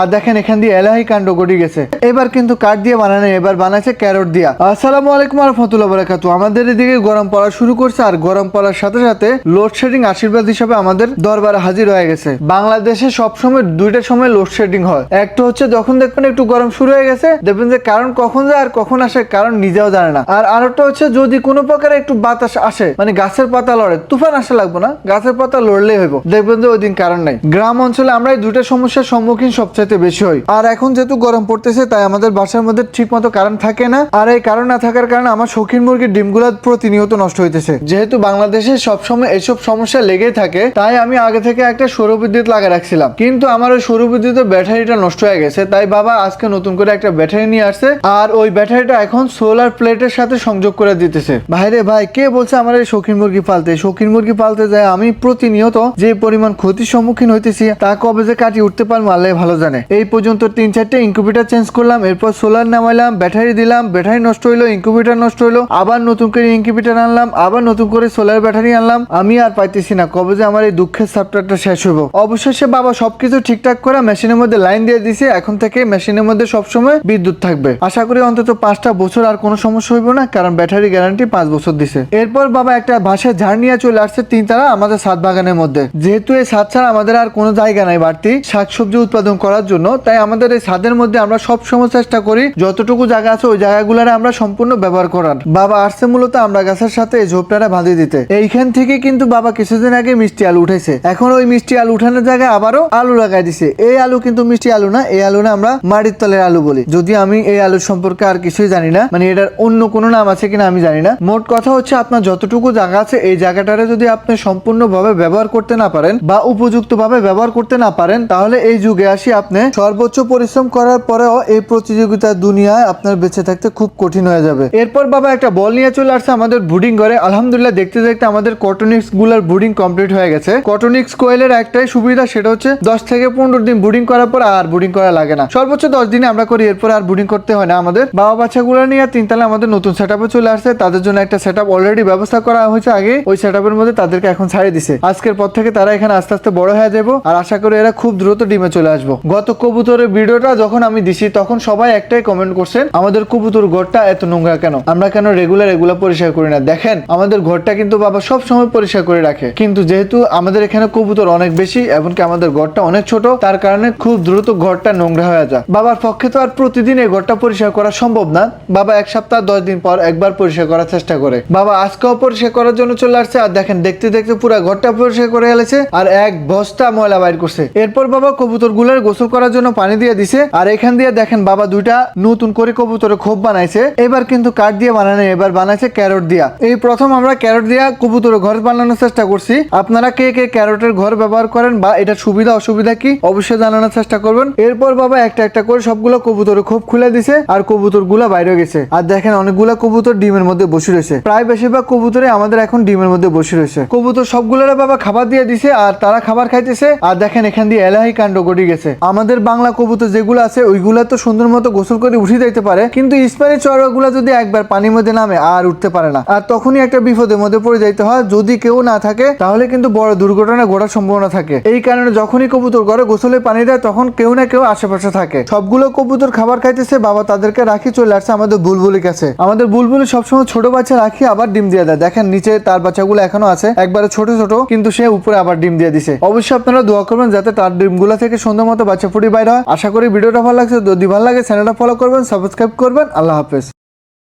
আর দেখেন এখান দিয়ে এলাহি কাণ্ড ঘটে গেছে। এবার কিন্তু কাঠ দিয়ে বানানো, এবার বানাচ্ছে ক্যারট দিয়া। আসসালামু আলাইকুম ওয়া রাহমাতুল্লাহি ওয়া বারাকাতুহু। আমাদের এদিকে গরম পড়া শুরু করছে, আর গরম পড়ার সাথে সাথে লোডশেডিং আশীর্বাদ হিসেবে আমাদের দরবারে হাজির হয়ে গেছে। বাংলাদেশে সবসময় দুইটা সময় লোডশেডিং হয়। একটা হচ্ছে যখন দেখবেন একটু গরম শুরু হয়ে গেছে, দেখবেন যে কারণ কখন যায় আর কখন আসে কারণ নিজেও জানে না। আর আরেকটা হচ্ছে যদি কোনো প্রকারে একটু বাতাস আসে, মানে গাছের পাতা লড়ে, তুফান আসা লাগবে না, গাছের পাতা লড়লেই হইব, দেখবেন যে ওই দিন কারণ নাই। গ্রাম অঞ্চলে আমরা এই দুইটা সমস্যার সম্মুখীন সবচাইতে বেশি হই। আর এখন যেহেতু গরম পড়তেছে তাই আমাদের বাসার মধ্যে ঠিক মতো কারণ থাকে না। আর এই কারণ না থাকার কারণে আমার শৌখিন মুরগির ডিমগুলো প্রতিনিয়ত নষ্ট হইতেছে। যেহেতু বাংলাদেশে সবসময় এইসব সমস্যা লেগেই থাকে, তাই আমি আগে থেকে একটা সৌর বিদ্যুৎ লাগিয়ে রাখছিলাম, কিন্তু আমার ওই সৌর বিদ্যুতের ব্যাটারিটা নষ্ট হয়ে গেছে। তাই বাবা আজকে নতুন করে একটা ব্যাটারি নিয়ে আসছে, আর ওই ব্যাটারিটা এখন সোলার প্লেটের সাথে সংযোগ করে দিতেছে। ভাইরে ভাই, কে বলছে আমার এই শৌখিন মুরগি পালতে? শৌখিন মুরগি পালতে যায় আমি প্রতিনিয়ত যে পরিমাণ ক্ষতির সম্মুখীন হইতেছি তা কবে যে কাটিয়ে উঠতে পারবো আল্লাহ ভালো জানে। এই পর্যন্ত 3-4টে ইনকিউবেটর চেঞ্জ করলাম, এরপর সোলার নামাইলাম, ব্যাটারি দিলাম, ব্যাটারি নষ্ট হইলো, ইনকিউবেটর নষ্ট হইলো, আবার নতুন করে ইনকিউবেটর আনলাম, আবার নতুন করে সোলার ব্যাটারি আনলাম। আমি আর পাইতেছি না কবে যে আমার এই দুঃখের চ্যাপ্টারটা শেষ হইব। অবশেষে বাবা সবকিছু ঠিকঠাক করে মেশিনের মধ্যে লাইন দিয়ে দিছে। এখন থেকে মেশিনের মধ্যে সবসময় বিদ্যুৎ থাকবে। আশা করি অন্তত 5টা বছর আর কোনো সমস্যা হইব না, কারণ ব্যাটারি গ্যারান্টি 5 বছর দিছে। এরপর বাবা একটা বাসায় ঝাড় নিয়ে চলে আসছে 3 তালা আমাদের ছাদ বাগানের মধ্যে। যেহেতু এই ছাদ ছাড়া আমাদের আর কোনো জায়গা নাই বাড়তি শাকসবজি উৎপাদন করার জন্য, তাই আমাদের এই ছাদের মধ্যে আমরা সবসময় চেষ্টা করি যতটুকু জায়গা আছে ওই জায়গাগুলোরে আমরা সম্পূর্ণ ব্যবহার করার। বাবা আসছে মূলত আমরা গাছের সাথে এই ঝোপটারে বাঁধিয়ে দিতে। এইখান থেকে কিন্তু বাবা কিছুদিন আগে মিষ্টি আলু উঠেছে। এখন ওই মিষ্টি আলু উঠানোর জায়গায় আবারও আলু লাগাই দিছে। এই আলু কিন্তু মিষ্টি আলু না, এই আলু না আমরা মাটির তলের আলু বলি। যদি আমি এই আলু সম্পর্কে আর কিছুই জানি না, মানে এটার অন্য কোনো নাম আছে কিনা আমি জানি না। মোট কথা হচ্ছে আপনার যতটুকু জায়গা আছে এই জায়গাটারে যদি আপনি সম্পূর্ণভাবে ব্যবহার করতে না পারেন বা উপযুক্তভাবে ব্যবহার করতে না পারেন, তাহলে এই যুগে আসি আপনি সর্বোচ্চ পরিশ্রম করার পরেও এই প্রতিযোগিতার দুনিয়ায় আপনার বেঁচে থাকতে খুব কঠিন হয়ে যাবে। এরপর বাবা একটা বল নিয়ে চলে আসছে আমাদের ব্রুডিং ঘরে। আলহামদুলিল্লাহ দেখতে দেখতে আমাদের কটনিক্স গুলার ব্রুডিং কমপ্লিট হয়ে গেছে। কটনিক্স কোয়েলের একটাই সুবিধা, সেটা হচ্ছে 10 থেকে 15 দিন ব্রুডিং করার পর আর ব্রুডিং করা লাগে না। সর্বোচ্চ 10 দিনে আমরা করি, এরপর আর ব্রুডিং করতে হয় না আমাদের। বাবা বাচ্চাগুলো নিয়ে 3 তালা আমাদের নতুন সেটআপে চলে আসছে। তাদের জন্য একটা সেটআপ অলরেডি ব্যবস্থা করা হয়েছে আগে, ওই সেটআপের মধ্যে তাদেরকে এখন ছাড়িয়ে দিছে। আজকের পর থেকে তারা এখানে আস্তে আস্তে বড় হয়ে যাবো, আর আশা করি এরা খুব দ্রুত ডিমে চলে আসবো। গত কবুতরের ভিডিওটা যখন আমি দিছি তখন সবাই একটাই কমেন্ট করছেন, আমাদের কবুতর ঘরটা এত নোংরা কেন, আমরা কেন রেগুলার এগুলা পরিষ্কার করি না। দেখেন আমাদের ঘরটা কিন্তু বাবা সব সময় পরিষ্কার করে রাখে, কিন্তু যেহেতু আমাদের এখানে কবুতর অনেক বেশি, এমনকি আমাদের ঘরটা অনেক ছোট, তার কারণে খুব দ্রুত ঘরটা নোংরা হয়ে যায়। বাবার পক্ষে তো আর প্রতিদিন এই ঘরটা পরিষ্কার করা সম্ভব না। বাবা 1 সপ্তাহ 10 দিন পর একবার পরিষ্কার করার চেষ্টা করে। বাবা আজকেও পরিষ্কার করার জন্য চলে আসছে, আর দেখেন দেখতে দেখতে পুরো ঘরটা পরিষ্কার করে ফেলেছে আর এক বস্তা ময়লা বাইর করছে। এরপর বাবা কবুতর গুলার গোসল করার জন্য পানি দিয়ে দিছে, আর এখান দিয়ে দেখেন বাবা দুইটা নতুন করে কবুতরের খোপ বানাইছে। এবার কিন্তু কাঠ দিয়ে বানানো, এবার বানাইছে ক্যারট দিয়া। এই প্রথম আমরা ক্যারট দিয়া কবুতরের ঘর বানানোর চেষ্টা করছি। আপনারা কে কে ক্যারটের ঘর ব্যবহার করেন বা এটা সুবিধা অসুবিধা কি অবশ্যই জানানোর চেষ্টা করবেন। এরপর বাবা একটা একটা করে সবগুলো কবুতরের খোপ খুলে দিছে, আর কবুতর গুলা বাইরে গেছে। আর দেখেন অনেকগুলা কবুতর ডিমের মধ্যে বসে রয়েছে। প্রায় বেশিরভাগ কবুতরে আমাদের এখন ডিমের মধ্যে বসে রয়েছে। কবুতর সবগুলোরে বাবা খাবার দিয়ে দিছে, আর তারা খাবার খাইতেছে। আর দেখেন এখান দিয়ে এলাহি কাণ্ড ঘটে গেছে। আমাদের বাংলা কবুতর যেগুলো আছে ওইগুলা তো সুন্দর মতো গোসল করে উঠে যাইতে পারে, কিন্তু স্প্যানিশ চড়ুয়াগুলা যদি একবার পানির মধ্যে নামে আর উঠতে পারে না, আর তখনই একটা বিপদের মধ্যে পড়ে যাইতে হয়। যদি কেউ না থাকে তাহলে কিন্তু বড় দুর্ঘটনা ঘটার সম্ভাবনা থাকে। এই কারণে যখনই কবুতর ঘরে গোসলে পানি দেয় তখন কেউ না কেউ আশেপাশে থাকে। সবগুলো কবুতর খাবার খাইতেছে, বাবা তাদেরকে রাখি চলে আসছে আমাদের বুলবুলির কাছে। আমাদের বুলবুলি সবসময় ছোট বাচ্চা রাখি আবার ডিম দিয়ে দেয়। দেখেন নিচে তার বাচ্চাগুলো এখনো আছে, একবারে ছোট ছোট, কিন্তু সে উপরে আবার ডিম দিয়ে দিছে। অবশ্যই আপনারা দোয়া করবেন যাতে তার ডিমগুলো থেকে সুন্দর মতো বাচ্চা ফুটি বাইর হয়। আশা করি ভিডিওটা ভালো লাগছে, যদি ভালো লাগে চ্যানেলটা ফলো করবেন, সাবস্ক্রাইব করবেন। আল্লাহ হাফেজ।